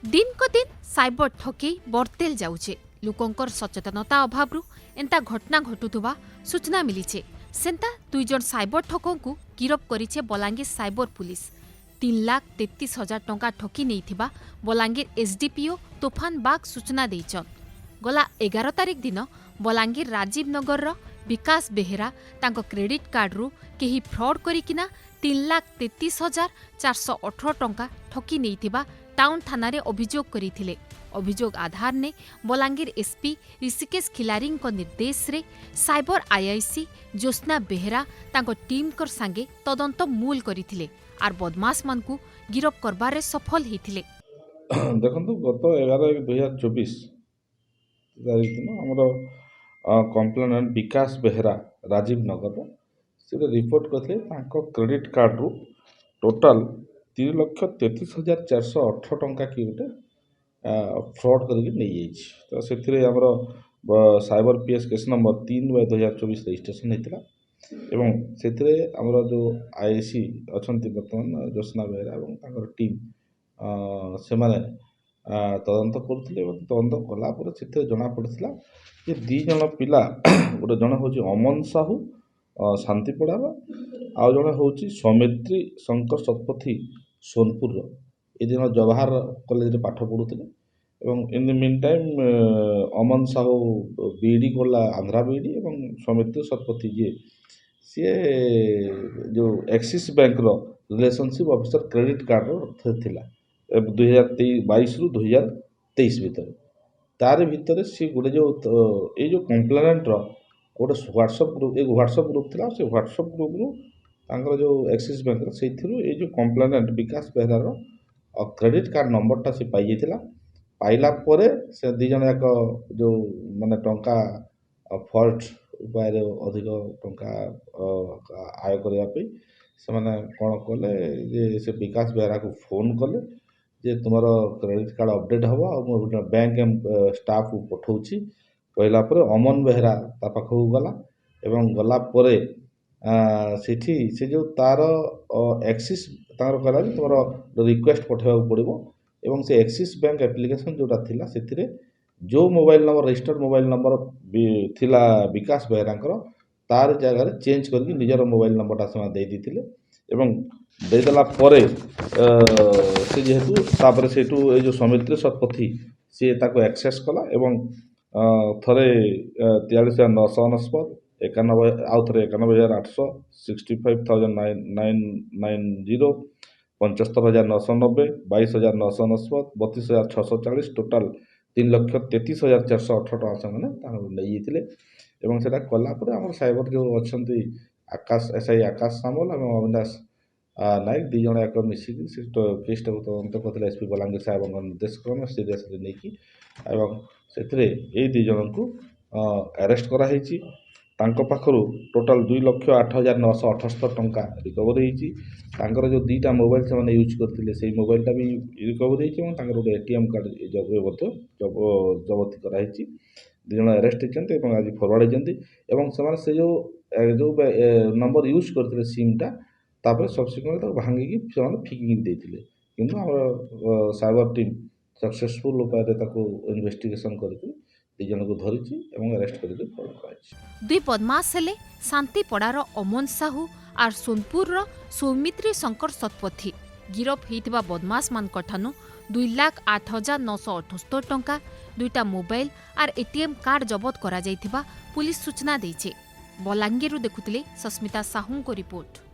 दिन को दिन साइबर ठकई बर्तेल जाउछे। लोकंकर सचेतनता अभाव एंता घटना घटुवा सूचना मिली। सेंता 2 जन साइबर ठकों को गिरफ करिछे बलांगीर साइबर पुलिस। 3,33,000 टंका ठकी नैथिबा बलांगीर एसडीपीओ तूफान बाग सूचना देइछन। गला 11 तारिख दिन बलांगीर राजीव नगर विकास बेहेरा तांको क्रेडिट कार्ड रु केही फ्रॉड करिकिना 3,33,418 टंका ठकी नैथिबा टाउन थाना रे अभियोग करिथिले। अभियोग आधार ने बलांगीर एसपी ऋषिकेश खिलारी निर्देश रे साइबर आईआईसी ज्योत्ना बेहेरा तांको टीम कर संगे तदंत मूल करिथिले आर बदमाश मान को गिरफ करबारे सफल हेथिले। देखो गत 11/1/2024 तारीख दिन आमर कंप्लेनेंट विकास बेहेरा राजीव नगर से रिपोर्ट करते क्रेडिट कार्ड रु टोटाल 3,33,418 टंका की गोटे फ्रॉड करके नहीं जाइए। तो से cyber PS case number 3/2024 registration होता एवं से जो आईसी अच्छा बर्तमान ज्योत्ना बेहेरा और टीम से तदंत करुले तदंत कलापर से जना पड़ा कि 2 जन पिला गोटे जन हूँ अमन साहू शांतिपड़ार आउ जन हूँ सौमित्री शंकर शतपथी सोनपुर ये दिन जवाहर कॉलेज रे पाठ पढ़ुले एवं in the mean time Aman Sahu बीडी गला आंध्रा बीडी और सौमित्री शतपथी जी सी जो एक्सिस बैंक रो रिलेशनशिप ऑफिसर क्रेडिट कार्ड थिला 2022 रु 2023 भीतर तार भीतर सी गोटे जो ये जो कंप्लेनेंट रो गोटे व्हाट्सएप ग्रुप एक व्हाट्सएप ग्रुप थिला से व्हाट्सएप ग्रुप रु तांकर जो एक्सिस बैंक रो से ये जो कंप्लेनेंट विकास बेहरा रो क्रेडिट कार्ड नंबरटा से पाई जाइथिला। पाइला परे से 2 जन एक जो माने टंका फॉल्ट उपाय अधिक टंका आय करने से मैंने कौन कले जे से विकास बेहरा को फोन कले जे तुम क्रेडिट कार्ड अपडेट हम और बैंक स्टाफ को पठाऊँगी कहला अमन बेहरा ता पाखक गला एवं गला परे सेठी से जो तार एक्सिस तार कहला तुम रिक्वेस्ट पठाइबा पड़ो एवं से एक्सिस बैंक एप्लिकेशन जोटा थिला से जो mobile number registered mobile number थिला विकास बेहरांकर तार जगह चेंज करके निजर मोबाइल नंबरटा से देते एवं देदेला परे से जेहेतु तापर सेठू ये जो सौमित्री शतपथी सी ताको एक्सेस कला एवं थरे 43,999 91 आउ थे 91,800 65,990 75,990 22,990 32,640 टोटाल 3,33,418 टका से नहीं एवं से कलापर आम साइबर जो अच्छा आकाश एसआई आकाश सामल और अविनाश नायक 2 जन एक मिसिक केसटा तदंत करते एसपी बलांगीर साहेब निर्देश क्रम सीरियस नहीं से 2 जन को अरेस्ट कराई पाखरु टोटाल 2,08,978 टंका रिकवर होती जो 2टा मोबाइल से यूज करते से मोबाइलटा भी रिकवर होती गोटे एटीएम कार्ड जबत कराई 2 जन अरेस्ट होती आज फरवर्ड होती से जो जो नंबर यूज करते सिमटा तापर सब्सिक्वेंट भांगी से फिकिंग देते किंतु आम साइबर टीम सक्सेसफुल उपाय इन्वेस्टिगेशन करके 2 जन को धरी और अरेस्ट करके फॉलो कराई। 2 बदमाश हेले शांतिपड़ार अमन साहू और सोनपुर सौमित्री शंकर शतपथी। गिरफ होइतिबा बदमाश मान कठानु 2,08,978 टंका 2टा मोबाइल और एटीएम कार्ड जबत करा जाइतिबा पुलिस सूचना देइछे। बलांगीरु देखुतिले सस्मिता साहू को रिपोर्ट।